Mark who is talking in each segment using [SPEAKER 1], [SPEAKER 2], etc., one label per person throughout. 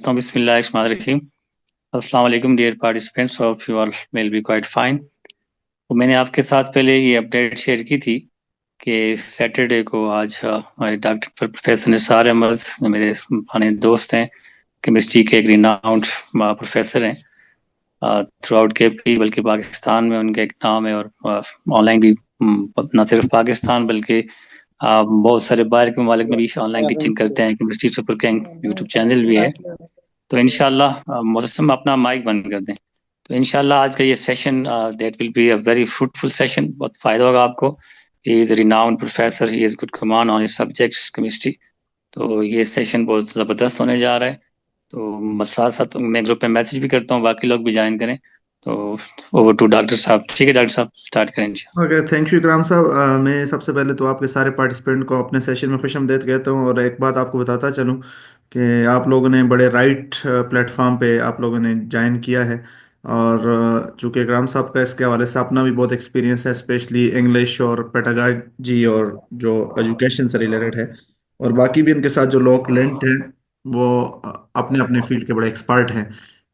[SPEAKER 1] करता हूँ। बिस्मिल्लाहिर्रहमानिर्रहीम। अस्सलाम वालेकुम dear participants, hope you all will be quite fine. तो मैंने आपके साथ पहले ये अपडेट शेयर की थी कि सैटरडे को आज हमारे डॉक्टर प्रोफेसर निसार अहमद, जो मेरे पुराने दोस्त हैं, केमिस्ट्री के एक रिनाउंड प्रोफेसर हैं थ्रू आउट के पी, बल्कि पाकिस्तान में उनका एक नाम है, और ऑनलाइन भी न सिर्फ पाकिस्तान बल्कि बहुत सारे बाहर के ममालिक में भी ऑनलाइन टीचिंग करते हैं। Chemistry super Kang YouTube channel भी है। तो इंशाल्लाह मुजस्सम अपना माइक बंद कर दें। तो इंशाल्लाह आज का ये session that will be a very fruitful session, बहुत फायदा होगा आपको। He is renowned professor, he is good command on his subjects chemistry. तो ये सेशन बहुत ज़बरदस्त होने जा रहा है। तो साथ साथ मैं ग्रुप में मैसेज भी करता हूँ, बाकी लोग भी ज्वाइन करें। तो ओवर टू डॉक्टर साहब। ठीक है डॉक्टर साहब, स्टार्ट करें इंशाल्लाह।
[SPEAKER 2] ओके, थैंक यू इकराम साहब। मैं सबसे पहले तो आपके सारे पार्टिसिपेंट को अपने सेशन में खुशामदीद कहता हूँ, और एक बात आपको बताता चलूँ कि आप लोगों ने बड़े राइट प्लेटफॉर्म पे आप लोगों ने ज्वाइन किया है। और चूंकि इकराम साहब का इसके हवाले से अपना भी बहुत एक्सपीरियंस है, स्पेशली इंग्लिश और पेडागॉजी और जो एजुकेशन से रिलेटेड है, और बाकी भी इनके साथ जो लोग क्लाइंट हैं वो अपने अपने फील्ड के बड़े एक्सपर्ट हैं।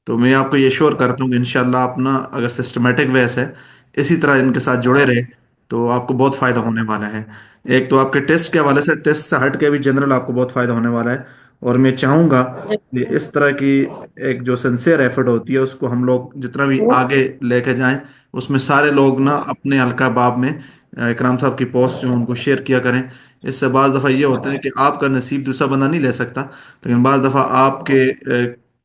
[SPEAKER 2] तो मैं आपको ये श्योर करता हूँ कि इंशाल्लाह आप ना, अगर सिस्टमेटिक वे से इसी तरह इनके साथ जुड़े रहे तो आपको बहुत फायदा होने वाला है। एक तो आपके टेस्ट के हवाले से, टेस्ट से हट के भी जनरल आपको बहुत फायदा होने वाला है। और मैं चाहूंगा कि इस तरह की एक जो सिंसियर एफर्ट होती है उसको हम लोग जितना भी आगे लेके जाएं, उसमें सारे लोग ना अपने हल्का बाब में इकराम साहब की पोस्ट जो उनको शेयर किया करें। इससे बाज़ दफ़ा ये होता है कि आपका नसीब दूसरा बंदा नहीं ले सकता, लेकिन बाज़ दफ़ा आपके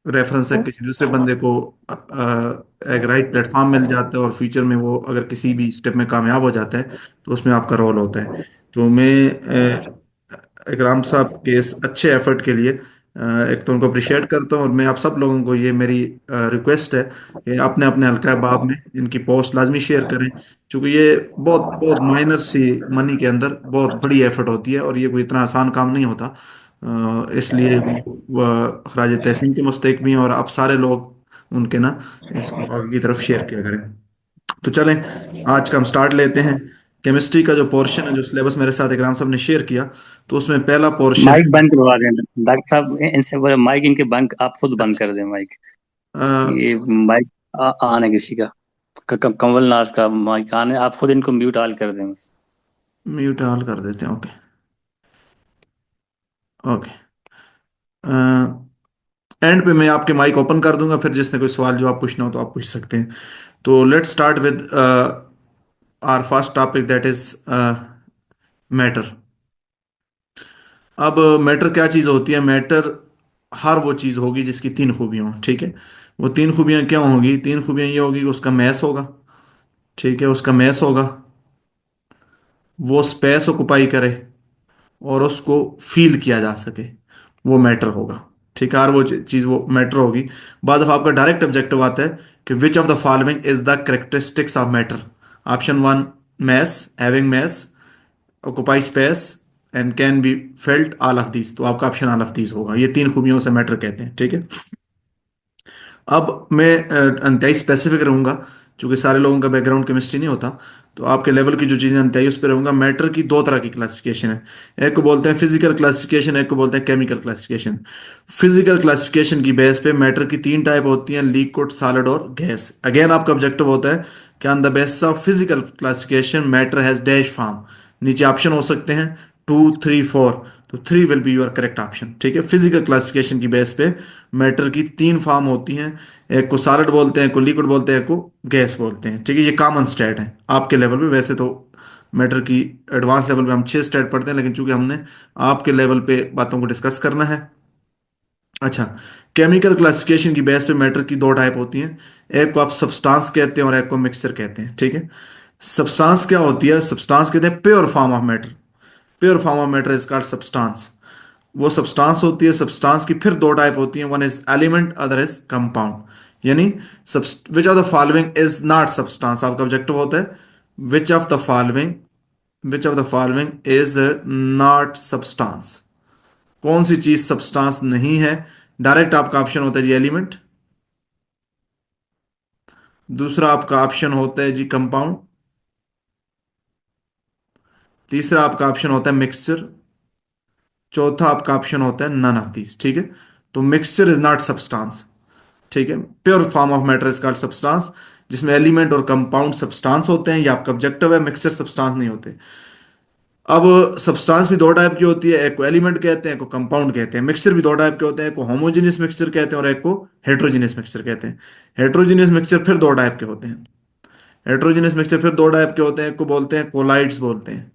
[SPEAKER 2] रेफरेंस से किसी दूसरे बंदे को एक राइट प्लेटफॉर्म मिल जाता है, और फ्यूचर में वो अगर किसी भी स्टेप में कामयाब हो जाता है तो उसमें आपका रोल होता है। तो मैं इकराम साहब के इस अच्छे एफर्ट के लिए एक तो उनको अप्रिशिएट करता हूँ, और मैं आप सब लोगों को, ये मेरी रिक्वेस्ट है कि अपने अपने हल्का बाब में इनकी पोस्ट लाजमी शेयर करें, क्योंकि ये बहुत बहुत माइनर सी मनी के अंदर बहुत बड़ी एफर्ट होती है, और ये कोई इतना आसान काम नहीं होता। इसलिए वह खराज तहसीन के मुस्तक भी हैं, और आप सारे लोग उनके ना इसको आगे की तरफ शेयर किया करें। तो चलें, आज का हम स्टार्ट लेते हैं। केमिस्ट्री का जो पोर्शन है, जो सिलेबस मेरे साथ इकराम साहब ने शेयर किया, तो उसमें पहला पोर्शन
[SPEAKER 1] माइक
[SPEAKER 2] है।
[SPEAKER 1] बंद करवा दें डॉक्टर साहब, इनसे बोले माइक इनके बंद, आप खुद बंद कर दें माइक।
[SPEAKER 2] अच्छा,
[SPEAKER 1] ये माइक ऑन है किसी का, कंवल नाज का माइक ऑन है, आप खुद इनको म्यूट ऑल कर दें बस।
[SPEAKER 2] म्यूट ऑल कर देते हैं। ओके। ओके। एंड पे मैं आपके माइक ओपन कर दूंगा, फिर जिसने कोई सवाल जवाब पूछना हो तो आप पूछ सकते हैं। तो let's start with our first topic, that is matter. अब मैटर क्या चीज़ होती है? मैटर हर वो चीज़ होगी जिसकी तीन खूबियाँ हों, ठीक है। वो तीन खूबियाँ क्या होंगी? तीन खूबियाँ ये होगी कि उसका मैस होगा, ठीक है, उसका मैस होगा, वो स्पेस ऑक्युपाई करे, और उसको फील किया जा सके, वो मैटर होगा, ठीक है। और वो चीज़ वो मैटर होगी। बाद दफा आपका डायरेक्ट ऑब्जेक्टिव आता है कि which of the following is the characteristics of matter. Option one, mass, having mass, occupy space, and can be felt, all of these. तो आपका ऑप्शन ऑल ऑफ दीज होगा। ये तीन खूबियों से मैटर कहते हैं, ठीक है। अब मैं अंतयाई स्पेसिफिक रहूंगा, क्योंकि सारे लोगों का बैकग्राउंड केमिस्ट्री नहीं होता। तो आपके लेवल की जो चीज़ें अंतयाई उस पर रहूंगा। मैटर की दो तरह की क्लासिफिकेशन है। एक को बोलते हैं फिजिकल क्लासिफिकेशन, एक को बोलते हैं केमिकल क्लासिफिकेशन। फिजिकल क्लासिफिकेशन की बेस पे मैटर की तीन टाइप होती हैं, लिक्विड, सॉलिड और गैस। अगेन आपका ऑब्जेक्टिव होता है कि on the basis of physical classification matter has dash form. नीचे ऑप्शन हो सकते हैं 2, 3, 4, तो 3 will be your correct option, ठीक है। फिजिकल क्लासिफिकेशन की बेस पे मैटर की तीन फॉर्म होती हैं। एक को सॉलिड बोलते हैं, एक को लिक्विड बोलते हैं, एक को गैस बोलते हैं, ठीक है। ये कॉमन स्टेट है आपके लेवल पे। वैसे तो मैटर की एडवांस लेवल पे हम 6 स्टेट पढ़ते हैं, लेकिन चूंकि हमने आपके लेवल पे बातों को डिस्कस करना है। अच्छा, केमिकल क्लासिफिकेशन की बेस पे मैटर की दो टाइप होती हैं। एक को आप सब्सटेंस कहते हैं, और एक को मिक्सचर कहते हैं, ठीक है। सब्सटेंस क्या होती है? सब्सटेंस कहते हैं pure form of matter. Pure form of matter is called substance. वो सब्सटेंस होती है। सब्सटेंस की फिर दो टाइप होती हैं, one is element, other is compound. यानी which of the following is not substance. आपका ऑब्जेक्टिव होता है which of the following, which of the following is not substance. कौन सी चीज सब्सटेंस नहीं है? डायरेक्ट आपका ऑप्शन होता है जी एलिमेंट। दूसरा आपका ऑप्शन होता है जी कंपाउंड। तीसरा आपका ऑप्शन होता है मिक्सचर। चौथा आपका ऑप्शन होता है नन ऑफ दीज, ठीक है। तो मिक्सचर इज नॉट सब्सटेंस। ठीक है, pure form of matter is called substance, जिसमें एलिमेंट और कंपाउंड सब्सटेंस होते हैं। ये आपका ऑब्जेक्टिव है, मिक्सचर सब्सटेंस नहीं होते। अब सब्सटेंस भी दो टाइप की होती है, एक को एलिमेंट कहते हैं, एक को कंपाउंड कहते हैं। मिक्सचर भी दो टाइप के होते हैं, एक को होमोजेनियस मिक्सचर कहते हैं और एक को हेट्रोजीनियस मिक्सचर कहते हैं। हेट्रोजीनियस मिक्सचर फिर दो टाइप के होते हैं। हेट्रोजीनियस मिक्सचर फिर दो टाइप के होते हैं, एक को बोलते हैं कोलाइड्स बोलते हैं,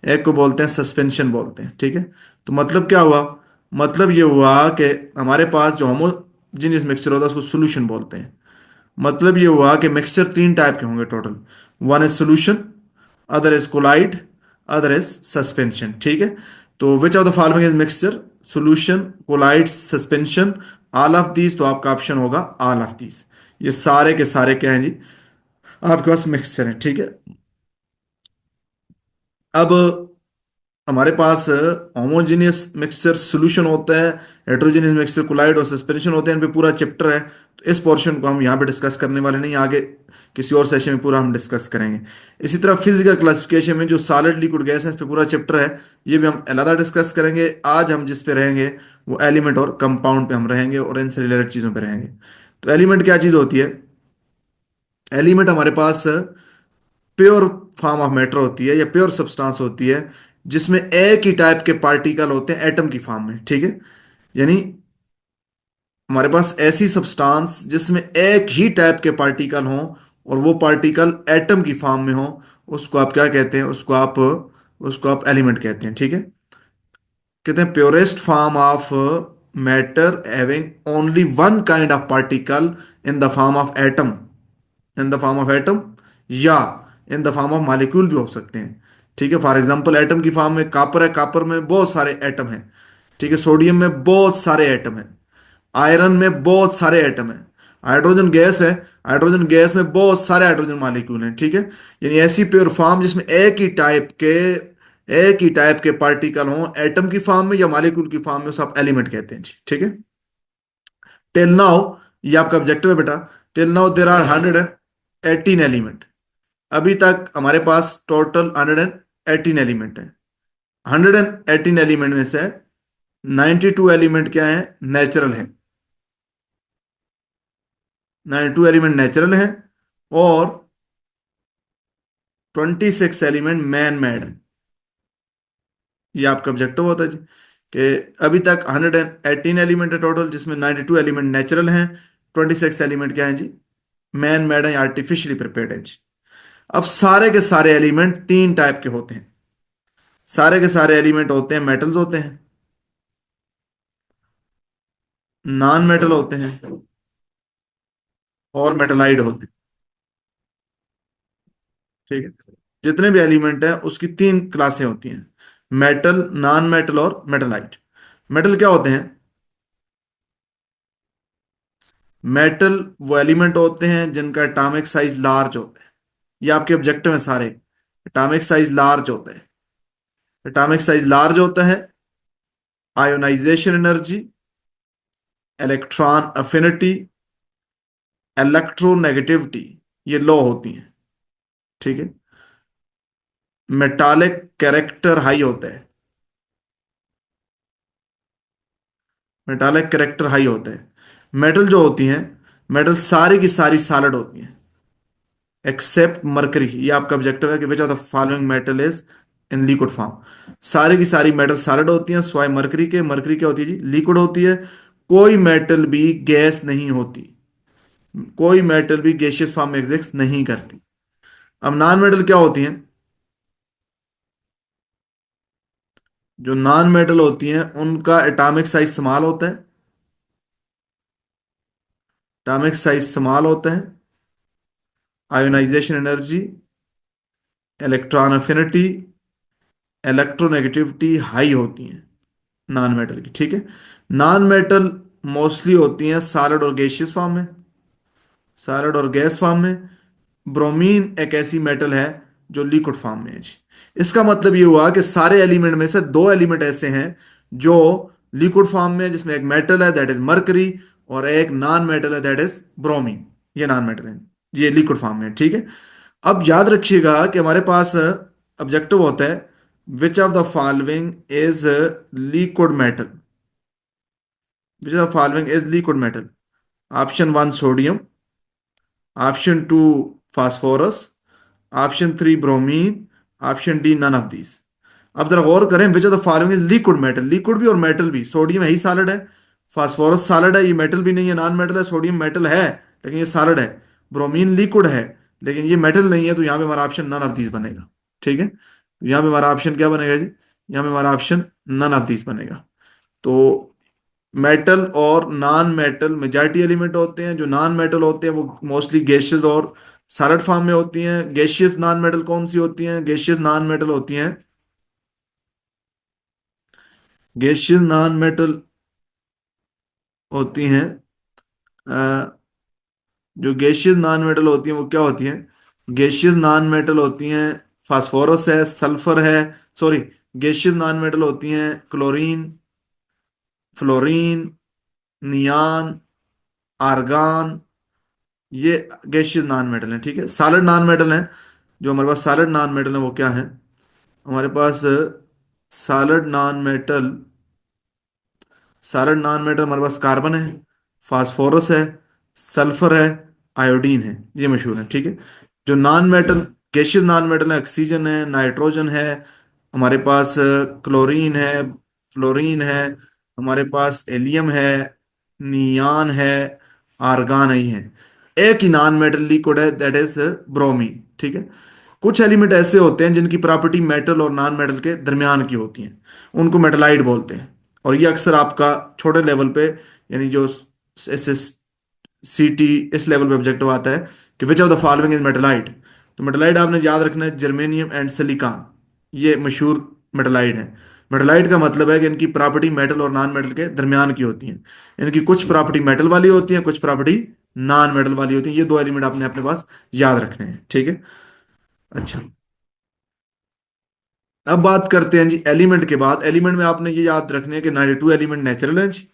[SPEAKER 2] एक को बोलते हैं सस्पेंशन बोलते हैं। ठीक है, तो मतलब क्या हुआ? मतलब ये हुआ कि हमारे पास जो होमोजीनियस मिक्सचर होता है उसको सोल्यूशन बोलते हैं। मतलब ये हुआ कि मिक्सचर तीन टाइप के होंगे total. One is solution, other is colloid, other is suspension. ठीक है, तो which of the following is mixture? Solution, colloid, suspension, all of these. तो आपका ऑप्शन होगा ऑल ऑफ दीज। ये सारे के सारे क्या हैं जी? आपके पास मिक्सचर है। ठीक है, अब हमारे पास होमोजेनियस मिक्सचर सोल्यूशन होता है, हेट्रोजेनियस मिक्सचर कोलाइड और सस्पेंशन होते हैं। इन पे पूरा चैप्टर है, तो इस पोर्शन को हम यहाँ पे डिस्कस करने वाले नहीं, आगे किसी और सेशन में पूरा हम डिस्कस करेंगे। इसी तरह फिजिकल क्लासिफिकेशन में जो सॉलिड लिक्विड गैस है, इस पे पूरा चैप्टर है, ये भी हम अलग डिस्कस करेंगे। आज हम जिस पे रहेंगे वो एलिमेंट और कंपाउंड पे हम रहेंगे और इनसे रिलेटेड चीज़ों पे रहेंगे। तो एलिमेंट क्या चीज़ होती है? एलिमेंट हमारे पास प्योर फॉर्म ऑफ मैटर होती है या प्योर सब्सटेंस होती है जिसमें एक ही टाइप के पार्टिकल होते हैं एटम की फॉर्म में। ठीक है, यानी हमारे पास ऐसी सब्सटेंस जिसमें एक ही टाइप के पार्टिकल हों और वो पार्टिकल एटम की फॉर्म में हो, उसको आप क्या कहते हैं? उसको आप एलिमेंट कहते हैं। ठीक है, कहते हैं purest form of matter having only one kind of particle in the form of atom, in the form of atom, या in the form of molecule भी हो सकते हैं। ठीक है, फॉर एग्जांपल एटम की फॉर्म में कॉपर है, कॉपर में बहुत सारे एटम हैं। ठीक है, सोडियम में बहुत सारे एटम हैं, आयरन में बहुत सारे एटम हैं, हाइड्रोजन गैस है, हाइड्रोजन गैस में बहुत सारे हाइड्रोजन मॉलिक्यूल हैं। ठीक है, यानी ऐसी प्योर फॉर्म जिसमें एक ही टाइप के पार्टिकल हों एटम की फॉर्म में या मॉलिक्यूल की फॉर्म में, उसे आप एलिमेंट कहते हैं जी। ठीक है, टिल नाउ, ये आपका ऑब्जेक्टिव है बेटा, till now there are 118 element. अभी तक हमारे पास टोटल 118 एलिमेंट है। 118 एलिमेंट में से 92 एलिमेंट क्या है? नेचुरल है। 92 एलिमेंट नेचुरल है और 26 एलिमेंट मैन मेड है। ये आपका ऑब्जेक्टिव होता है जी, कि अभी तक 118 एलिमेंट है टोटल, जिसमें 92 एलिमेंट नेचुरल हैं, 26 एलिमेंट क्या है जी? मैन मेड है, आर्टिफिशियली प्रिपेयर्ड है जी। अब सारे के सारे एलिमेंट तीन टाइप के होते हैं। सारे के सारे एलिमेंट होते हैं, मेटल्स होते हैं, नॉन मेटल होते हैं और मेटलाइड होते हैं। ठीक है, जितने भी एलिमेंट हैं उसकी तीन क्लासें होती हैं, मेटल, नॉन मेटल और मेटलाइट। मेटल क्या होते हैं? मेटल वो एलिमेंट होते हैं जिनका एटॉमिक साइज लार्ज होता है। ये आपके ऑब्जेक्टिव है सारे, एटॉमिक साइज लार्ज होता है। एटॉमिक साइज लार्ज होता है, ionization energy, electron affinity, electronegativity, ये लो होती हैं। ठीक है, मेटालिक कैरेक्टर हाई होता है, मेटालिक कैरेक्टर हाई होता है। मेटल जो होती हैं, मेटल सारी की सारी सॉलिड होती हैं एक्सेप्ट मरकरी। ये आपका ऑब्जेक्टिव है कि which of the following metal is in liquid form. सारी की सारी मेटल सॉलिड होती हैं स्वाय मरकरी के। मरकरी क्या होती है जी? लिक्विड होती है। कोई मेटल भी गैस नहीं होती, कोई मेटल भी गैसियस फॉर्म में एग्जिस्ट नहीं करती। अब नॉन मेटल क्या होती हैं? जो नॉन मेटल होती हैं उनका एटॉमिक साइज स्मॉल होता है, एटॉमिक साइज स्मॉल होता है, ionization energy, electron affinity, electronegativity high होती हैं नॉन मेटल की। ठीक है, नॉन मेटल मोस्टली होती हैं सॉलिड और गैसियस फॉर्म में, सॉलिड और गैस फॉर्म में। ब्रोमीन एक ऐसी मेटल है जो लिक्विड फॉर्म में है जी। इसका मतलब ये हुआ कि सारे एलिमेंट में से दो एलिमेंट ऐसे हैं जो लिक्विड फॉर्म में है, जिसमें एक मेटल है दैट इज मरकरी और एक नॉन मेटल है दैट इज ब्रोमीन। ये नॉन मेटल है, ये लिक्विड फॉर्म में है। ठीक है, अब याद रखिएगा कि हमारे पास ऑब्जेक्टिव होता है which of the following is liquid metal. Which of the following is liquid metal? Option one sodium, option two phosphorus, option three bromine, option D none of these. अब जरा गौर करें, which of the following is liquid metal? Liquid भी और metal भी, sodium है ही solid है, फास्फोरस सॉलिड है, ये मेटल भी नहीं है, नॉन मेटल है, सोडियम मेटल है लेकिन ये सॉलिड है, ब्रोमीन लिक्विड है लेकिन ये मेटल नहीं है, तो यहाँ पे हमारा ऑप्शन नन ऑफ दीज बनेगा। ठीक है, यहाँ पे हमारा ऑप्शन क्या बनेगा जी? यहाँ पे हमारा ऑप्शन नन ऑफ दीज बनेगा। तो मेटल और नॉन मेटल मेजॉरिटी एलिमेंट होते हैं, जो नॉन मेटल होते हैं वो मोस्टली गैसेस और सॉलिड फॉर्म में होती हैं। गैशियस नॉन मेटल कौन सी होती हैं? गैशियस नॉन मेटल होती हैं, गैशियस नॉन मेटल होती हैं अ, जो गैशियस नॉन मेटल होती हैं वो क्या होती हैं? गैशियस नॉन मेटल होती हैं, फास्फोरस है, सल्फर है, सॉरी, गैशियस नॉन मेटल होती हैं क्लोरीन, फ्लोरीन, नियान, आर्गान, ये गैशियस नॉन मेटल है। ठीक है, सॉलिड नॉन मेटल है, जो हमारे पास सॉलिड नॉन मेटल है वो क्या है हमारे पास? Solid non metal, solid non metal हमारे पास कार्बन है, फास्फोरस है, सल्फर है, आयोडीन है, ये मशहूर है। ठीक है, जो non metal gaseous non metal है, ऑक्सीजन है, नाइट्रोजन है, हमारे पास क्लोरीन है, फ्लोरीन है, हमारे पास एलियम है, नियान है, आर्गान ही है। एक ही नॉन मेटल लिक्विड है, दैट इज ब्रोमीन। ठीक है, कुछ एलिमेंट ऐसे होते हैं जिनकी प्रॉपर्टी मेटल और नॉन मेटल के दरमियान की होती हैं, उनको मेटलाइट बोलते हैं। और ये अक्सर आपका छोटे लेवल पे, यानी जो एस एस सी टी, इस लेवल पे ऑब्जेक्टिव आता है कि which of the following is मेटलाइट। तो मेटलाइट आपने याद रखना है जर्मेनियम एंड सिलिकॉन, ये मशहूर मेटलाइट है। मेटलाइट का मतलब है कि इनकी प्रॉपर्टी मेटल और नॉन मेटल के दरमियान की होती हैं। इनकी कुछ प्रॉपर्टी मेटल वाली होती है, कुछ प्रॉपर्टी नॉन मेटल वाली होती है। ये दो एलिमेंट आपने अपने पास याद रखने हैं। ठीक है, अच्छा, अब बात करते हैं जी एलिमेंट के बाद। एलिमेंट में आपने ये याद रखने हैं कि 92 एलिमेंट नेचुरल हैं जी,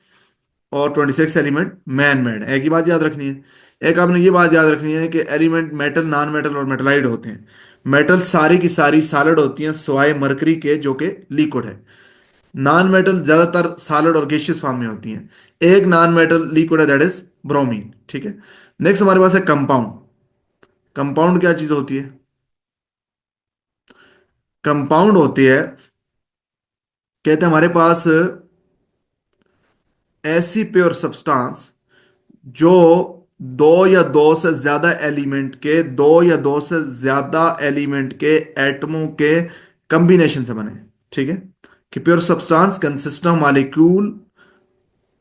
[SPEAKER 2] और 26 एलिमेंट मैन मेड। एक ही बात याद रखनी है। एक आपने ये बात याद रखनी है कि एलिमेंट मेटल, नॉन मेटल और मेटलाइड होते हैं। मेटल सारी की सारी सॉलिड होती हैं सिवाय मरकरी के, जो कि लिक्विड है। नॉन मेटल ज्यादातर सॉलिड और गैसियस फॉर्म में होती हैं। एक नॉन मेटल लिक्विड है, दैट इज ब्रोमीन। ठीक है, नेक्स्ट हमारे पास है कंपाउंड। कंपाउंड क्या चीज होती है? कंपाउंड होती है, कहते हैं हमारे पास ऐसी प्योर सब्सटेंस जो दो या दो से ज्यादा एलिमेंट के, दो या दो से ज्यादा एलिमेंट के एटमों के कॉम्बिनेशन से बने। ठीक है, कि pure substance consist of molecule,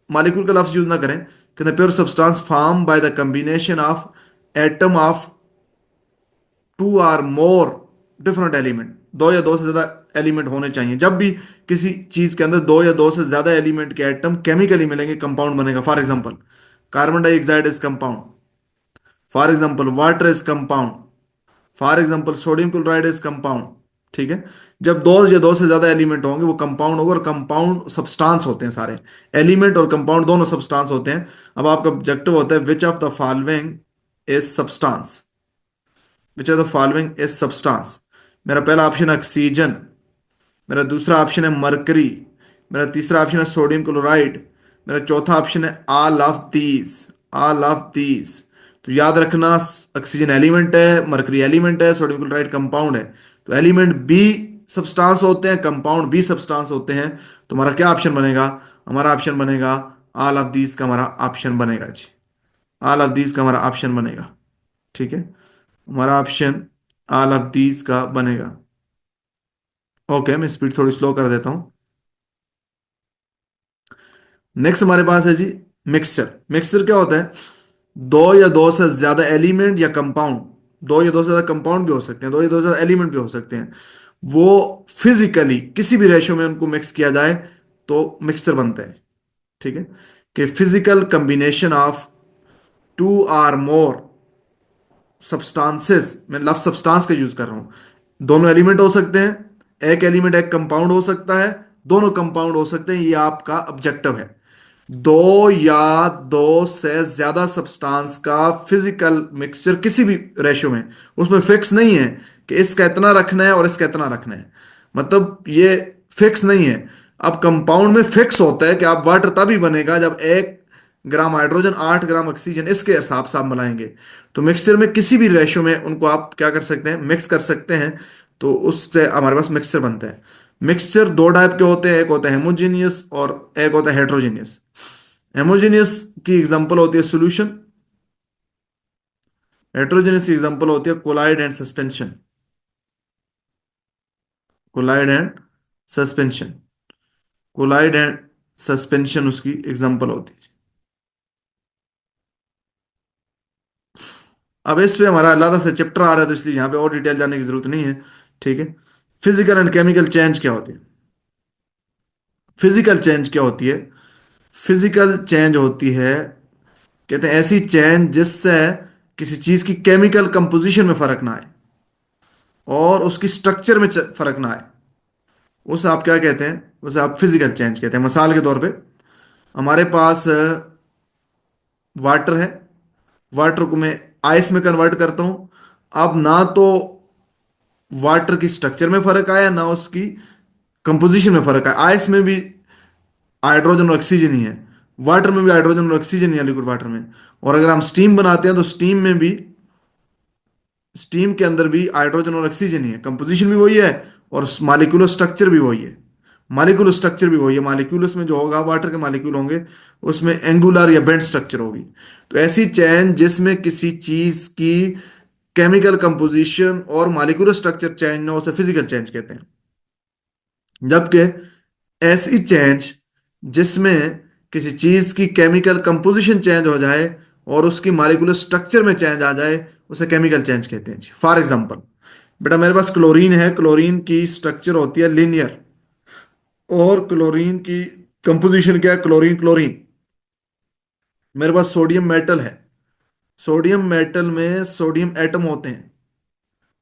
[SPEAKER 2] molecule का लफ्ज यूज ना करें, कहते pure substance form by the combination of atom of two or more different element. दो या दो से ज्यादा एलिमेंट होने चाहिए। जब भी किसी चीज के अंदर दो या दो से ज्यादा एलिमेंट के एटम केमिकली मिलेंगे, कंपाउंड बनेगा। For example, carbon dioxide is compound, for example water is compound, for example sodium chloride is compound. ठीक है, जब दो या दो से ज्यादा एलिमेंट होंगे वो कंपाउंड होगा। और कंपाउंड सब्सटेंस होते हैं सारे, एलिमेंट और कंपाउंड दोनों सब्सटेंस होते हैं। अब आपका ऑब्जेक्टिव होता है which of the following is substance, which are the following is substance. मेरा पहला ऑप्शन है ऑक्सीजन, मेरा दूसरा ऑप्शन है मरकरी, मेरा तीसरा ऑप्शन है सोडियम क्लोराइड, मेरा चौथा ऑप्शन है all of these, all of these. तो याद रखना, ऑक्सीजन एलिमेंट है, मरकरी एलिमेंट है, सोडियम क्लोराइड कंपाउंड है। तो एलिमेंट बी सब्सटेंस होते हैं, कंपाउंड बी सब्सटेंस होते हैं। तो हमारा क्या ऑप्शन बनेगा? हमारा ऑप्शन बनेगा ऑल ऑफ दीज का, हमारा ऑप्शन बनेगा जी, ऑल ऑफ दीज का हमारा ऑप्शन बनेगा। ठीक है, हमारा ऑप्शन ऑल ऑफ दीज का बनेगा। ओके, मैं स्पीड थोड़ी स्लो कर देता हूँ। नेक्स्ट हमारे पास है जी मिक्सचर। मिक्सचर क्या होता है? दो या दो से ज्यादा एलिमेंट या कंपाउंड, दो या दो से ज्यादा कंपाउंड भी हो सकते हैं, दो या दो से ज्यादा एलिमेंट भी हो सकते हैं, वो फिजिकली किसी भी रेशो में उनको मिक्स किया जाए तो मिक्सचर बनता है। ठीक है, कि physical combination of two or more substances, मैं लफ्ज सब्सटेंस का यूज कर रहा हूं। दोनों एलिमेंट हो सकते हैं, एक एलिमेंट एक कंपाउंड हो सकता है, दोनों कंपाउंड हो सकते हैं, ये आपका ऑब्जेक्टिव है। दो या दो से ज्यादा सब्सटेंस का फिजिकल मिक्सचर किसी भी रेशो में, उसमें फिक्स नहीं है कि इसका इतना रखना है और इसका इतना रखना है, मतलब ये फिक्स नहीं है। अब कंपाउंड में फिक्स होता है कि आप वाटर तभी बनेगा जब 1 ग्राम हाइड्रोजन 8 ग्राम ऑक्सीजन, इसके हिसाब से आप मिलाएंगे। तो मिक्सचर में किसी भी रेशो में उनको आप क्या कर सकते हैं, मिक्स कर सकते हैं। तो उससे हमारे पास मिक्सचर बनता है। मिक्सचर दो टाइप के होते हैं, एक होता है हेमोजीनियस और एक होता है हेट्रोजीनियस। हेमोजीनियस की एग्जांपल होती है सॉल्यूशन। हेट्रोजीनियस की एग्जांपल होती है colloid and suspension. Colloid and suspension. Colloid and suspension उसकी एग्जांपल होती है। अब इस पे हमारा अलग से चैप्टर आ रहा है, तो इसलिए यहाँ पे और डिटेल जाने की जरूरत नहीं है। ठीक है। फिजिकल एंड केमिकल चेंज क्या होती है? फिजिकल चेंज क्या होती है? फिजिकल चेंज होती है, कहते हैं ऐसी चेंज जिससे किसी चीज की केमिकल कंपोजिशन में फर्क ना आए और उसकी स्ट्रक्चर में फर्क ना आए, उसे आप क्या कहते हैं? उसे आप फिजिकल चेंज कहते हैं। मिसाल के तौर पे हमारे पास वाटर है। वाटर को मैं आइस में कन्वर्ट करता हूं। अब ना तो वाटर की स्ट्रक्चर में फर्क आया, ना उसकी कंपोजिशन में फर्क आया। आइस में भी हाइड्रोजन और ऑक्सीजन ही है, वाटर में भी हाइड्रोजन और ऑक्सीजन ही है, लिक्विड वाटर में। और अगर हम स्टीम बनाते हैं तो स्टीम में भी, स्टीम के अंदर भी हाइड्रोजन और ऑक्सीजन ही है, कंपोजिशन भी वही है और मालिक्यूलर स्ट्रक्चर भी वही है। मालिक्यूलर स्ट्रक्चर भी वही है। मालिक्यूल्स में जो होगा वाटर के मालिक्यूल होंगे, उसमें एंगुलर या बेंट स्ट्रक्चर होगी। तो ऐसी चेंज जिसमें किसी चीज की केमिकल कंपोजिशन और मालिक्यूलर स्ट्रक्चर चेंज ना हो, उसे फिजिकल चेंज कहते हैं। जबकि ऐसी चेंज जिसमें किसी चीज की केमिकल कंपोजिशन चेंज हो जाए और उसकी मॉलिक्यूलर स्ट्रक्चर में चेंज आ जाए, उसे केमिकल चेंज कहते हैं जी। फॉर एग्जांपल, बेटा मेरे पास क्लोरीन है। क्लोरीन की स्ट्रक्चर होती है लीनियर, और क्लोरीन की कंपोजिशन क्या है? Chlorine chlorine. मेरे पास सोडियम मेटल है। सोडियम मेटल में सोडियम एटम होते हैं।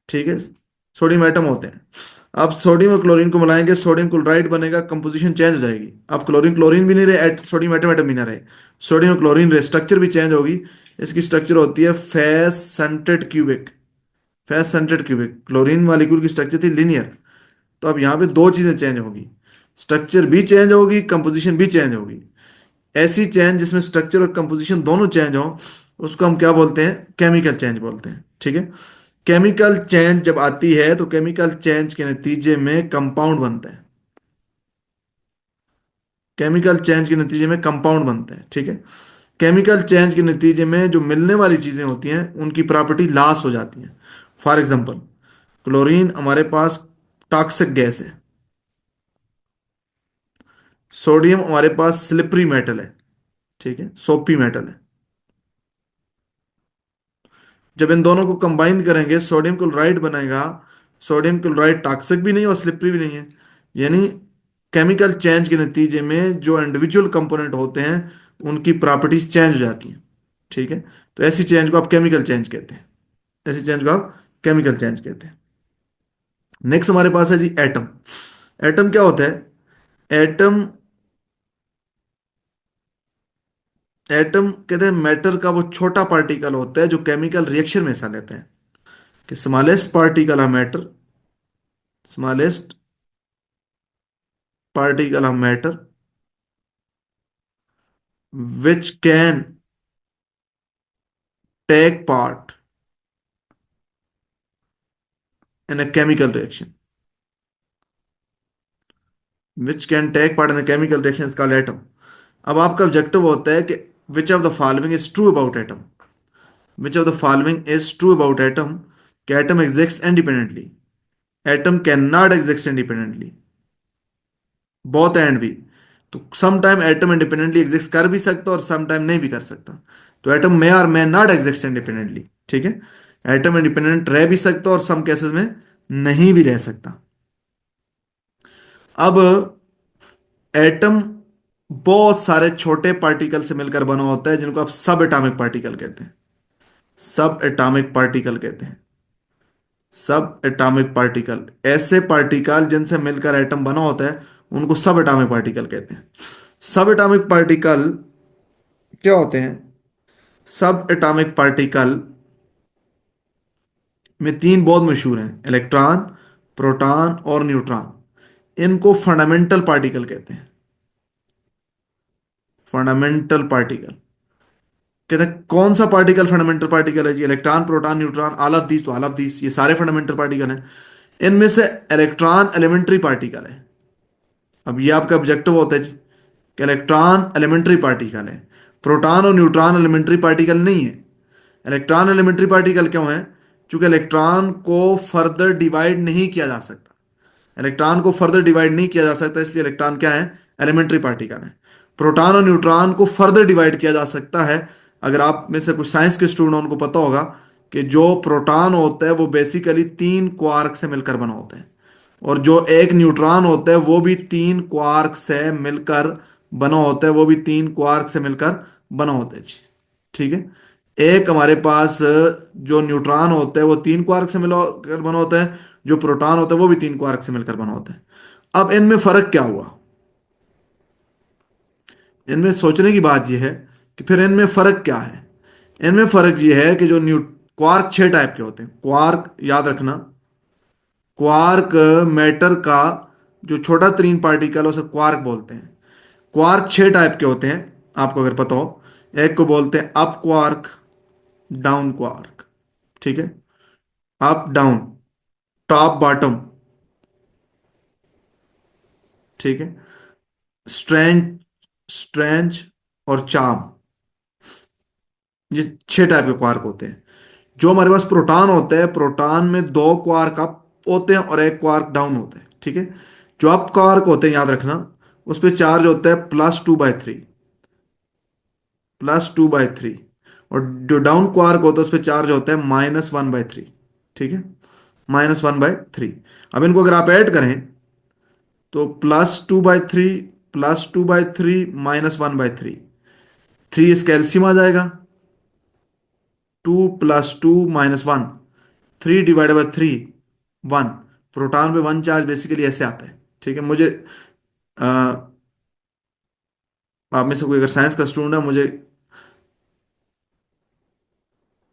[SPEAKER 2] ठीक है, सोडियम एटम होते हैं। अब सोडियम और क्लोरीन को मिलाएंगे, सोडियम क्लोराइड बनेगा, कंपोजिशन चेंज हो जाएगी। अब क्लोरीन क्लोरीन भी नहीं रहे, सोडियम एटम एटम भी ना रहे, सोडियम और क्लोरीन रहे, स्ट्रक्चर भी चेंज होगी। इसकी स्ट्रक्चर होती है face scented cubic. Face scented cubic. Chlorine molecule की स्ट्रक्चर थी लीनियर। तो अब यहाँ पे दो चीजें चेंज होगी, स्ट्रक्चर भी चेंज होगी, कंपोजिशन भी चेंज होगी। ऐसी चेंज जिसमें स्ट्रक्चर और कंपोजिशन दोनों चेंज हो, उसको हम क्या बोलते हैं? केमिकल चेंज बोलते हैं। ठीक है। केमिकल चेंज जब आती है तो केमिकल चेंज के नतीजे में कंपाउंड बनते हैं। केमिकल चेंज के नतीजे में कंपाउंड बनते हैं। ठीक है। केमिकल चेंज के नतीजे में जो मिलने वाली चीजें होती हैं उनकी प्रॉपर्टी लॉस हो जाती हैं। फॉर एग्जांपल, क्लोरीन हमारे पास टॉक्सिक गैस है। सोडियम हमारे पास स्लिपरी मेटल है। ठीक है, सोपी मेटल है। जब इन दोनों को कंबाइन करेंगे सोडियम क्लोराइड बनेगा। सोडियम क्लोराइड टॉक्सिक भी नहीं और स्लिपरी भी नहीं है। यानी केमिकल चेंज के नतीजे में जो इंडिविजुअल कंपोनेंट होते हैं उनकी प्रॉपर्टीज चेंज हो जाती हैं। ठीक है। तो ऐसी चेंज को आप केमिकल चेंज कहते हैं। ऐसी चेंज को आप केमिकल चेंज कहते हैं। नेक्स्ट हमारे पास है जी एटम। एटम क्या होता है? एटम, एटम कहते हैं मैटर का वो छोटा पार्टिकल होता है जो केमिकल रिएक्शन में हिस्सा लेते हैं। कि smallest particle of matter, smallest particle of matter which can take part in a chemical reaction, which can take part in a chemical reaction is called atom. अब आपका ऑब्जेक्टिव होता है कि which of the following is true about atom. Which of the following is true about atom? कि atom exist independently, atom can not exist independently, both and भी। तो some time atom independently exist कर भी सकता और some time नहीं भी कर सकता। तो एटम मे और मे नॉट एग्जिस्ट इंडिपेंडेंटली। ठीक है। एटम इंडिपेंडेंट रह भी सकता और सम केसेस में नहीं भी रह सकता। अब एटम बहुत सारे छोटे पार्टिकल से मिलकर बना होता है जिनको आप सब एटॉमिक पार्टिकल कहते हैं। सब एटॉमिक पार्टिकल कहते हैं। सब एटॉमिक पार्टिकल, ऐसे पार्टिकल जिनसे मिलकर एटम बना होता है उनको सब एटॉमिक पार्टिकल कहते हैं। सब एटॉमिक पार्टिकल क्या होते हैं? सब एटॉमिक पार्टिकल में तीन बहुत मशहूर हैं, इलेक्ट्रॉन, प्रोटॉन और न्यूट्रॉन। इनको फंडामेंटल पार्टिकल कहते हैं। फंडामेंटल पार्टिकल कहते हैं कौन सा पार्टिकल फंडामेंटल पार्टिकल है जी? Electron, proton, neutron, all of these, तो ऑल ऑफ दीस ये सारे फंडामेंटल पार्टिकल हैं। इनमें से इलेक्ट्रॉन एलिमेंट्री पार्टिकल है। अब ये आपका ऑब्जेक्टिव होता है जी कि इलेक्ट्रॉन एलिमेंट्री पार्टिकल है। प्रोटॉन और न्यूट्रॉन एलिमेंट्री पार्टिकल नहीं है। इलेक्ट्रॉन एलिमेंट्री पार्टिकल क्यों है? क्योंकि इलेक्ट्रॉन को फर्दर डिवाइड नहीं किया जा सकता। इलेक्ट्रॉन को फर्दर डिवाइड नहीं किया जा सकता, इसलिए इलेक्ट्रॉन क्या है? एलिमेंट्री पार्टिकल है। प्रोटॉन और न्यूट्रॉन को फर्दर डिवाइड किया जा सकता है। अगर आप में से कुछ साइंस के स्टूडेंट उनको पता होगा कि जो प्रोटॉन होता है वो बेसिकली 3 क्वार्क से मिलकर बना होता है, और जो एक न्यूट्रॉन होता है वो भी 3 क्वार्क से मिलकर बना होता है, वो भी 3 क्वार्क से मिलकर बना होता है जी। ठीक है। एक हमारे पास जो न्यूट्रॉन होता है वो 3 क्वार्क से मिलकर बना होता है, जो प्रोटॉन होता है वो भी 3 क्वार्क से मिलकर बना होता है। अब इनमें फर्क क्या हुआ? इनमें सोचने की बात यह है कि फिर इनमें फर्क क्या है। इनमें फर्क यह है कि जो न्यू क्वार्क 6 टाइप के होते हैं। क्वार्क याद रखना, क्वार्क मैटर का जो छोटा तरीन पार्टिकल है उसे क्वार्क बोलते हैं। क्वार्क 6 टाइप के होते हैं, आपको अगर पता हो। एक को बोलते हैं अप क्वार्क, डाउन क्वार्क। ठीक है। Up down, top bottom. ठीक है। स्ट्रेंज, स्ट्रेंज और चार्म, ये 6 टाइप के क्वार्क होते हैं। जो हमारे पास प्रोटॉन होते हैं, प्रोटॉन में 2 क्वार्क अप होते हैं और एक क्वार्क डाउन होते हैं। ठीक है। जो अप क्वार्क होते हैं याद रखना, उस पर चार्ज होता है +2/3, +2/3। और जो डाउन क्वार्क होता है उस पर चार्ज होता है -1/3। ठीक है, -1/3। अब इनको अगर आप ऐड करें तो +2/3, +2/3, -1/3, 3 इसका एलसीएम आ जाएगा। 2 + 2 - 1, 3/3, 1। प्रोटॉन पे 1 चार्ज बेसिकली ऐसे आता है। ठीक है। मुझे आ, आप में से कोई अगर साइंस का स्टूडेंट है, मुझे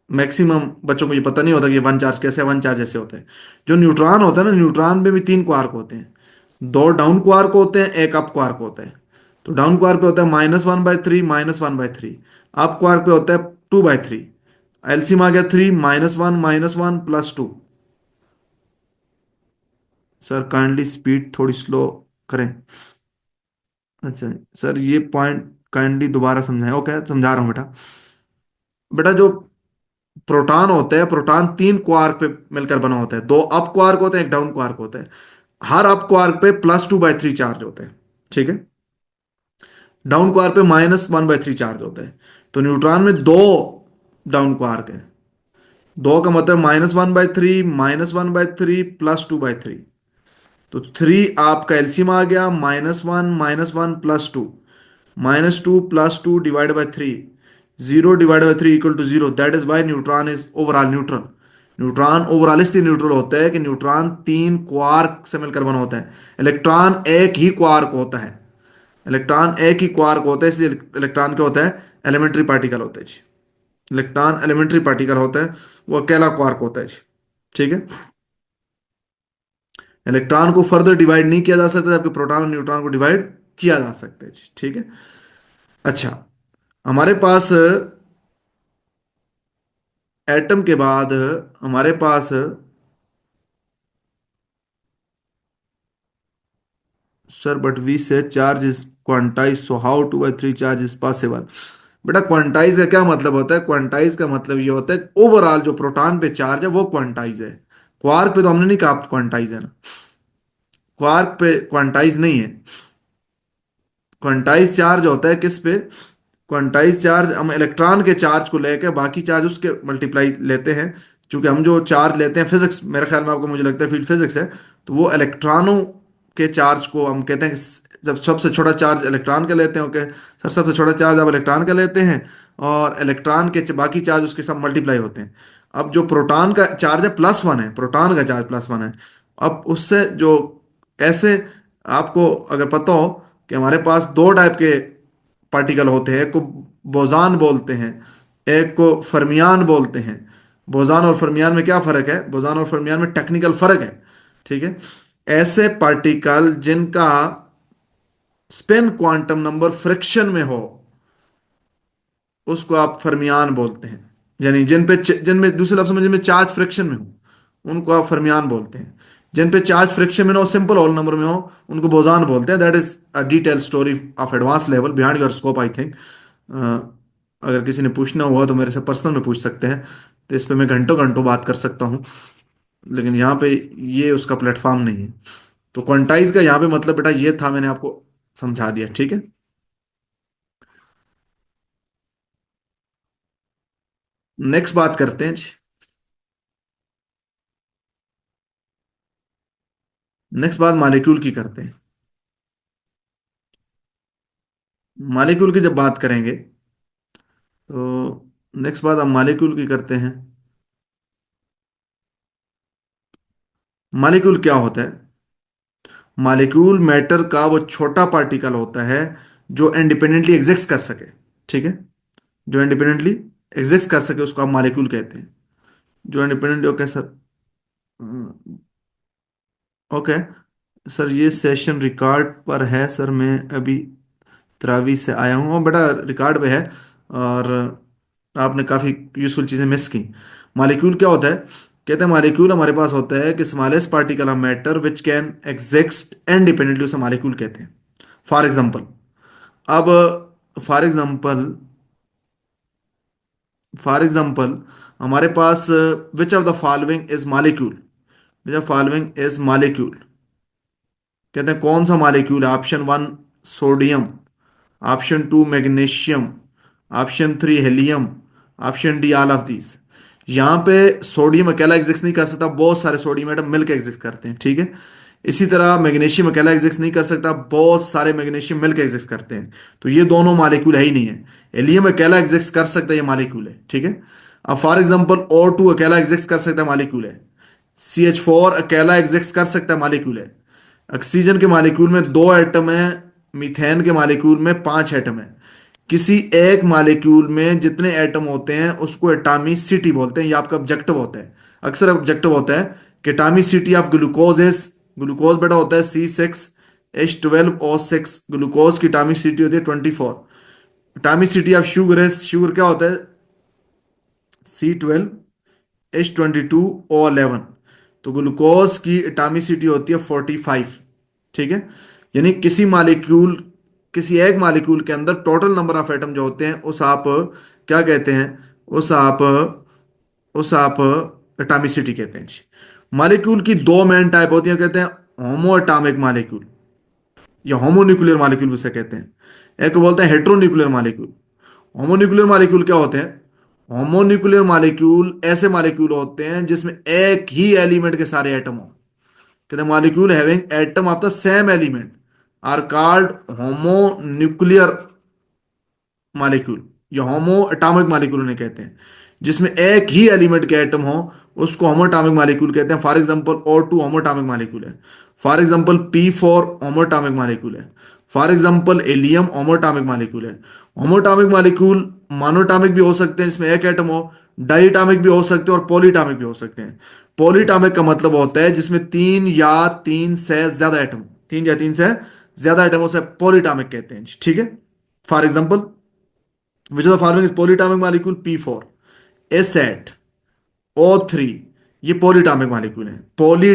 [SPEAKER 2] मैक्सिमम बच्चों को ये पता नहीं होता कि 1 चार्ज कैसे है, 1 चार्ज ऐसे होता है। जो न्यूट्रॉन होता है ना, न्यूट्रॉन में भी 3 क्वार्क होते हैं। 2 डाउन क्वार्क होते हैं, एक अप क्वार्क होता है। तो डाउन क्वार्क पे होता है -1/3, -1/3। अप क्वार्क पे होता है 2/3। एलसीएम आ गया 3, -1, -1 +2। सर काइंडली स्पीड थोड़ी स्लो करें। अच्छा सर, ये पॉइंट काइंडली दोबारा समझाएं। ओके, समझा रहा हूँ बेटा। बेटा जो प्रोटॉन होता है, प्रोटॉन 3 क्वार्क पे मिलकर बना होता है। 2 अप क्वार्क होते हैं, एक डाउन क्वार्क होता है। हर अप क्वार्क पे +2/3 चार्ज होते हैं। ठीक है। डाउन क्वार्क पे -1/3 चार्ज होता है। तो न्यूट्रॉन में 2 डाउन क्वार्क है। 2 का मतलब -1/3, -1/3 +2/3। तो 3 आपका एलसीएम आ गया, -1, -1 +2, -2 +2 /3। 0/3 = 0। That is why neutron is overall neutral. Neutron overall इसलिए न्यूट्रल होता है कि न्यूट्रॉन 3 क्वार्क से मिलकर बना होता है। इलेक्ट्रॉन एक ही क्वार्क होता है। इलेक्ट्रॉन एक ही क्वार्क होता है, इसलिए इलेक्ट्रॉन क्या होता है? एलिमेंट्री पार्टिकल होता है जी। इलेक्ट्रॉन एलिमेंट्री पार्टिकल होता है, वो अकेला क्वार्क होता है जी। ठीक है। इलेक्ट्रॉन को फर्दर डिवाइड नहीं किया जा सकता, जबकि प्रोटॉन और न्यूट्रॉन को डिवाइड किया जा सकता है जी। ठीक है। अच्छा, हमारे पास एटम के बाद हमारे पास सर बट वी से charge is quantize, so how 2/3 charge is possible? बेटा क्वांटाइज का क्या मतलब होता है? क्वांटाइज का मतलब ये होता है ओवरऑल जो प्रोटॉन पे चार्ज है वो क्वांटाइज है। क्वार्क पे तो हमने नहीं कहा क्वांटाइज है ना। क्वार्क पे क्वांटाइज नहीं है। क्वांटाइज चार्ज होता है किस पे? क्वांटाइज चार्ज हम इलेक्ट्रॉन के चार्ज को लेकर बाकी चार्ज उसके मल्टीप्लाई लेते हैं। क्योंकि हम जो चार्ज लेते हैं, फिजिक्स मेरे ख्याल में आपको, मुझे लगता है फील्ड फिजिक्स है, तो वो इलेक्ट्रॉनों के चार्ज को हम कहते हैं कि जब सबसे छोटा चार्ज इलेक्ट्रॉन का लेते हैं। ओके सर, सबसे छोटा चार्ज आप इलेक्ट्रॉन का लेते हैं और इलेक्ट्रॉन के बाकी चार्ज उसके साथ मल्टीप्लाई होते हैं। अब जो प्रोटॉन का चार्ज है +1 है, प्रोटॉन का चार्ज +1 है। अब उससे जो ऐसे आपको अगर पता हो कि हमारे पास 2 टाइप के पार्टिकल होते हैं, एक को बोजान बोलते हैं, एक को फर्मियान बोलते हैं। बोजान और फर्मियान में क्या फ़र्क है? बोजान और फर्मियान में टेक्निकल फ़र्क है। ठीक है। ऐसे पार्टिकल जिनका स्पिन क्वांटम नंबर फ्रिक्शन में हो उसको आप फर्मियान बोलते हैं। यानी जिनमें दूसरे लफ्जों में जिनमें चार्ज फ्रिक्शन में हो उनको आप फर्मियान बोलते हैं। जिन पे चार्ज फ्रिक्शन में हो, सिंपल होल नंबर में हो, उनको बोजान बोलते हैं। That is a detail story of advance level beyond your scope I think. अगर किसी ने पूछना हुआ तो मेरे से पर्सनल में पूछ सकते हैं। तो इस पे मैं घंटों घंटों बात कर सकता हूँ, लेकिन यहाँ पे ये उसका प्लेटफॉर्म नहीं है। तो क्वांटाइज का यहाँ पे मतलब बेटा ये था, मैंने आपको समझा दिया, ठीक है। नेक्स्ट बात करते हैं जी। नेक्स्ट बात मॉलिक्यूल की करते हैं। मॉलिक्यूल की जब बात करेंगे तो नेक्स्ट बात हम मॉलिक्यूल की करते हैं। मॉलिक्यूल क्या होता है? मॉलिक्यूल मैटर का वो छोटा पार्टिकल होता है जो इंडिपेंडेंटली एग्जिस्ट कर सके, ठीक है। जो इंडिपेंडेंटली एग्जिस्ट कर सके उसको आप मॉलिक्यूल कहते हैं। जो independently, okay sir. Okay sir, ये सेशन रिकॉर्ड पर है सर, मैं अभी तरावी से आया हूँ और बेटा रिकॉर्ड पे है। और आपने काफ़ी यूजफुल चीज़ें मिस की। मॉलिक्यूल क्या होता है? कहते हैं मॉलिक्यूल हमारे पास होता है कि smallest particle of matter which can exist independently, उसे मॉलिक्यूल कहते हैं। फॉर एग्जांपल, अब फॉर एग्जांपल फॉर एग्जांपल हमारे पास which of the following is molecule. Which of following is molecule, कहते हैं कौन सा मॉलिक्यूल है? Option one sodium, option two magnesium, option three helium, option D all of these. यहाँ पे सोडियम अकेला एग्जिस्ट नहीं कर सकता, बहुत सारे सोडियम एटम मिलकर एग्जिस्ट करते हैं, ठीक है। इसी तरह मैग्नीशियम अकेला एग्जिस्ट नहीं कर सकता, बहुत सारे मैग्नीशियम मिलकर एग्जिस्ट करते हैं। तो ये दोनों मॉलिक्यूल है ही नहीं है। हेलियम अकेला एग्जिस्ट कर सकता है, ये मॉलिक्यूल है, ठीक है। अब फॉर एग्जांपल O2 अकेला एग्जिस्ट कर सकता है, मॉलिक्यूल है। CH4 अकेला एग्जिस्ट कर सकता है, मॉलिक्यूल है। ऑक्सीजन के मॉलिक्यूल में दो एटम है, मीथेन के मॉलिक्यूल में पांच एटम है। किसी एक मॉलिक्यूल में जितने एटम होते हैं उसको एटॉमिसिटी बोलते हैं। ये आपका ऑब्जेक्टिव होता है, अक्सर ऑब्जेक्टिव होता है कि atomicity of glucose is, glucose बेटा होता है C6H12O6। ग्लूकोज की एटॉमिसिटी होती है 24। एटॉमिसिटी ऑफ शुगर है, शुगर क्या होता है? C12H22O11। तो ग्लूकोज की एटॉमिसिटी होती है 45, ठीक है। यानी किसी एक मॉलिक्यूल के अंदर टोटल नंबर ऑफ एटम जो होते हैं उस आप क्या कहते हैं? उस आप उस आप एटॉमिसिटी कहते हैं जी। मॉलिक्यूल की दो मेन टाइप होती हैं, कहते हैं होमो एटॉमिक मॉलिक्यूल या होमोन्यूक्लियर मॉलिक्यूल उसे कहते हैं। एक को बोलते हैं हेट्रोन्यूक्लियर मॉलिक्यूल। होमोन्यूक्लियर मॉलिक्यूल क्या होते हैं? होमोन्यूक्लियर मॉलिक्यूल ऐसे मॉलिक्यूल होते हैं जिसमें एक ही एलिमेंट के सारे एटम हो। कहते हैं molecule having atom of the same element are called homonuclear molecule या होमो एटॉमिक मॉलिक्यूल उन्हें कहते हैं। जिसमें एक ही एलिमेंट के एटम हो उसको होमो एटॉमिक मॉलिक्यूल कहते हैं। For example O2 homo atomic molecule है। For example P4 homo atomic molecule है। For example helium homo atomic molecule है। होमो एटॉमिक मॉलिक्यूल मोनोटॉमिक भी हो सकते हैं जिसमें एक एटम हो, डाइटॉमिक भी हो सकते हैं और पॉलीटॉमिक भी हो सकते हैं। पॉलीटॉमिक का मतलब होता है जिसमें तीन या तीन से ज्यादा एटम, तीन या तीन से ज्यादा एटम, उसे पॉलीटॉमिक कहते हैं, ठीक है। For example which of the following is polyatomic molecule? P4 एसेट O3, ये पॉलीटॉमिक मॉलिक्यूल है। पॉली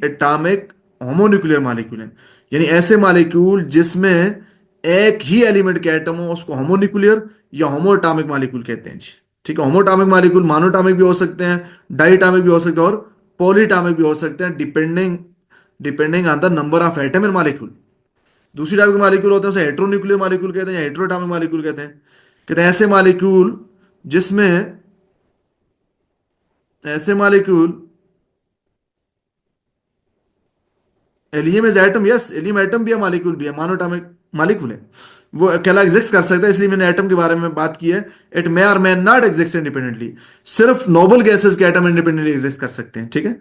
[SPEAKER 2] एटॉमिक होमोन्यूक्लियर मॉलिक्यूल है। यानी ऐसे मॉलिक्यूल जिसमें एक ही एलिमेंट के एटम हो उसको होमोन्यूक्लियर या होमोएटॉमिक मॉलिक्यूल कहते हैं जी, ठीक है। होमोएटॉमिक मॉलिक्यूल मोनोटॉमिक भी हो सकते हैं, डाइटॉमिक भी हो सकते हैं और पॉलीटॉमिक भी हो सकते हैं, depending depending on the number of atom in molecule. दूसरी टाइप के मॉलिक्यूल होते हैं उसे हेट्रोन्यूक्लियर मॉलिक्यूल कहते हैं या हेट्रोएटॉमिक मॉलिक्यूल कहते हैं। कहते हैं ऐसे molecule allium is atom, yes allium atom भी है, मॉलिक्यूल भी है, मोनोटॉमिक मॉलिक्यूल है। वो अकेला एग्जिस्ट कर सकता है, इसलिए मैंने एटम के बारे में बात की है। इट मे और मे नॉट एग्जिस्ट इंडिपेंडेंटली। सिर्फ नोबल गैसेस के एटम इंडिपेंडेंटली एग्जिस्ट कर सकते हैं, ठीक है।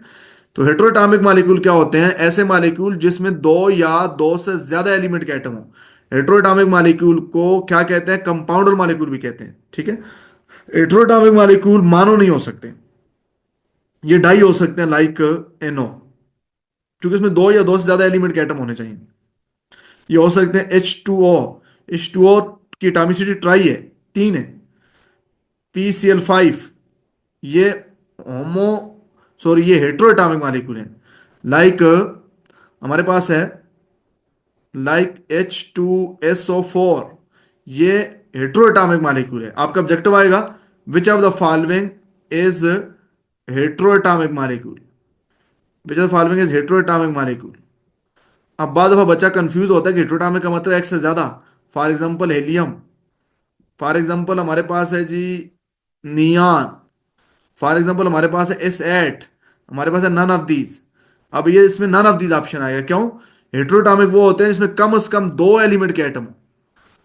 [SPEAKER 2] तो हेट्रोएटॉमिक मॉलिक्यूल क्या होते हैं? ऐसे मॉलिक्यूल जिसमें दो या दो से ज्यादा एलिमेंट के एटम हो। हेट्रोएटॉमिक मॉलिक्यूल को क्या कहते हैं? कंपाउंडर मॉलिक्यूल भी कहते हैं, ठीक है। हेट्रोएटॉमिक मॉलिक्यूल मानो नहीं हो सकते, ये डाई हो सकते हैं, लाइक NO। क्योंकि उसमें दो या दो से ज्यादा एलिमेंट के एटम होने चाहिए। ये हो सकते हैं H2O, H2O की एटॉमिसिटी ट्राई है, 3 है। PCl5, ये होमो सॉरी ये हेट्रो एटॉमिक मॉलिक्यूल है। लाइक हमारे पास है लाइक H2SO4, ये हेट्रोएटॉमिक मॉलिक्यूल है। आपका ऑब्जेक्टिव आएगा which of the following is heteroatomic molecule, which of the following is heteroatomic molecule. अब बाद दफा बच्चा कंफ्यूज होता है कि हेट्रोएटॉमिक का मतलब एक से ज्यादा। For example helium, for example हमारे पास है जी नियॉन, फॉर एग्जांपल हमारे पास है S8, हमारे पास है नन ऑफ दीज। अब ये इसमें नन ऑफ दीज ऑप्शन आएगा, क्यों? हेट्रोएटॉमिक वो होते हैं जिसमें कम से कम दो एलिमेंट के एटम,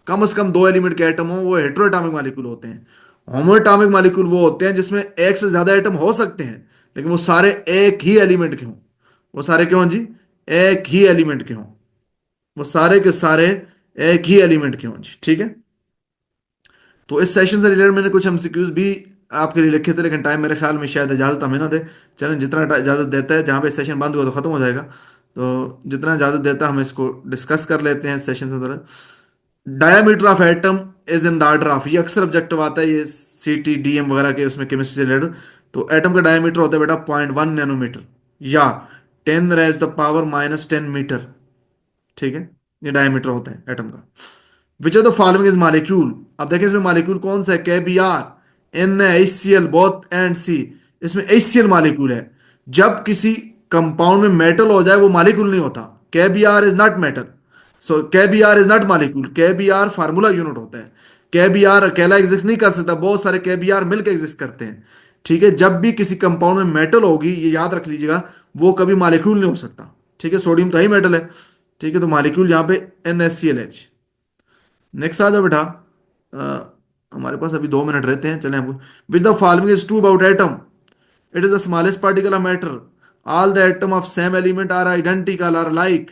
[SPEAKER 2] कम से कम दो एलिमेंट के एटम हो, वो हेट्रोएटॉमिक मॉलिक्यूल होते हैं। होमोएटॉमिक मॉलिक्यूल वो होते हैं जिसमें एक से ज्यादा एटम हो सकते हैं, लेकिन वो सारे एक ही एलिमेंट के हों। वो सारे क्यों जी? एक ही एलिमेंट के हों। वो सारे के सारे एक ही एलिमेंट के हों जी, ठीक है। तो इस सेशन से रिलेटेड मैंने कुछ एमसीक्यूज भी आपके लिए लिखे थे, लेकिन टाइम मेरे ख्याल में शायद इजाजत हमें ना दे। चलें, जितना इजाजत देता है, जहाँ पे सेशन बंद हुआ तो खत्म हो जाएगा, तो जितना इजाजत देता है हम इसको डिस्कस कर लेते हैं सेशन से जरा। Diameter of atom is in the order of, ये अक्सर ऑब्जेक्टिव आता है, ये CTDM वगैरह के उसमें केमिस्ट्री से रिलेटेड। तो एटम का डायमीटर होता है बेटा 0.1 नैनोमीटर या 10⁻⁻10 मीटर, ठीक है। ये डायमीटर होता है एटम का। विच of the following is molecule, अब देखिए इसमें मॉलिक्यूल कौन सा है? KBr, Na, HCl both and C, इसमें HCl मॉलिक्यूल है। जब किसी कंपाउंड में मेटल हो जाए वो मॉलिक्यूल नहीं होता। KBr is not metal, so KBr is not molecule. KBr formula unit होता है। KBr अकेला एग्जिस्ट नहीं कर सकता, बहुत सारे KBr मिलकर एग्जिस्ट करते हैं, ठीक है। जब भी किसी कंपाउंड में मेटल होगी, ये याद रख लीजिएगा, वो कभी मॉलिक्यूल नहीं हो सकता, ठीक है। सोडियम तो ही मेटल है, ठीक है। तो मॉलिक्यूल यहाँ पे NaClH। नेक्स्ट आ जाओ बेटा। हमारे पास अभी 2 मिनट रहते हैं, चलें हमको। Which the following is true about atom, it is the smallest particle of matter, all the atom of same element are identical are like,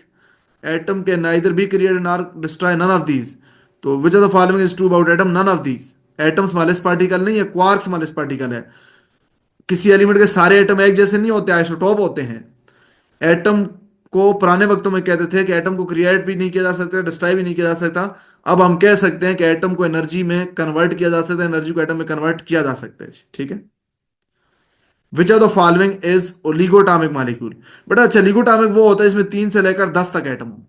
[SPEAKER 2] atom के neither be create nor destroy, none of these. तो which of the following is true about atom, none of these. Atom smallest particle नहीं है, quark smallest particle है। किसी element के सारे atom एक जैसे नहीं होते, आइसोटोप होते हैं। एटम को पुराने वक्तों में कहते थे कि एटम को क्रिएट भी नहीं किया जा सकता, डिस्ट्रॉय भी नहीं किया जा सकता। अब हम कह सकते हैं कि एटम को एनर्जी में कन्वर्ट किया जा सकता है, एनर्जी को एटम में कन्वर्ट किया जा सकता है, ठीक है। Which of the following is oligoatomic molecule, बेटा अच्छा लिगोटॉमिक वो होता है जिसमें 3 से लेकर 10 तक एटम हो।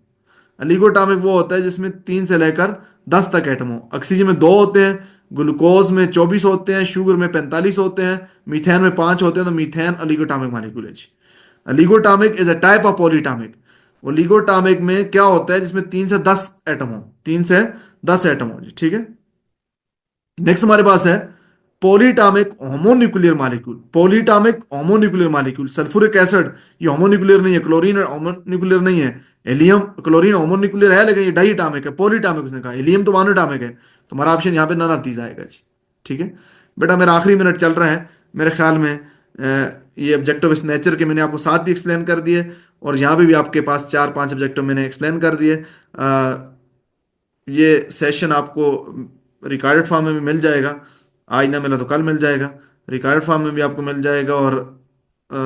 [SPEAKER 2] अलिगोटॉमिक वो होता है जिसमें 3 से लेकर 10 तक एटम हो। ऑक्सीजन में 2 होते हैं, ग्लूकोज में 24 होते हैं, शुगर में 45 होते हैं, मीथेन में 5 होते हैं। तो मीथेन अलिगोटॉमिक मॉलिक्यूल है जी। अलिगोटॉमिक is a type of polyatomic. ओलिगोटॉमिक में क्या होता है? जिसमें 3 से 10 एटम हो, 3 से 10 एटम हो जी, ठीक है। नेक्स्ट हमारे पास है polyatomic homonuclear molecule. Polyatomic homonuclear molecule, sulphuric acid ये होमोन्यूक्लियर नहीं है, क्लोरीन होमोन्यूक्लियर नहीं है। हेलियम क्लोरीन होमोन्यूक्लियर है, लेकिन ये डाइटॉमिक है। पॉलीटॉमिक उसने कहा, हेलियम तो मोनोटॉमिक है। तो हमारा ऑप्शन यहाँ पे नन ऑफ दीज आएगा जी, ठीक है। बेटा मेरा आखिरी मिनट चल रहा है, मेरे ख्याल में ये ऑब्जेक्टिव इस नेचर के मैंने आपको साथ भी एक्सप्लेन कर दिए, और यहाँ पे भी आपके पास 4-5 ऑब्जेक्टिव मैंने एक्सप्लेन कर दिए। ये सेशन आपको रिकॉर्डेड फॉर्म में भी मिल जाएगा, आज ना मिला तो कल मिल जाएगा। रिकॉर्डेड फॉर्म में भी आपको मिल जाएगा, और अ,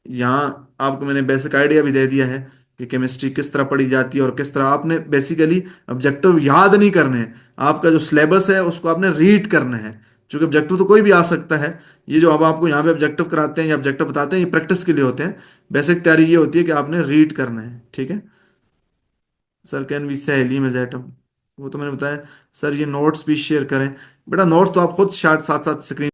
[SPEAKER 2] यहाँ आपको मैंने बेसिक आइडिया भी दे दिया है कि केमिस्ट्री किस तरह पढ़ी जाती है, और किस तरह आपने बेसिकली ऑब्जेक्टिव याद नहीं करने हैं। आपका जो सिलेबस है उसको आपने रीड करना है, क्योंकि ऑब्जेक्टिव तो कोई भी आ सकता है। ये जो अब आपको यहाँ पे ऑब्जेक्टिव कराते हैं या ऑब्जेक्टिव बताते हैं, ये प्रैक्टिस के लिए होते हैं। बेसिक तैयारी ये होती है कि आपने रीड करना है, ठीक है। सर कैन वी से हीलियम इज एटम, वो तो मैंने बताया। सर ये नोट्स भी शेयर करें, बेटा नोट्स तो आप खुद साथ साथ स्क्रीन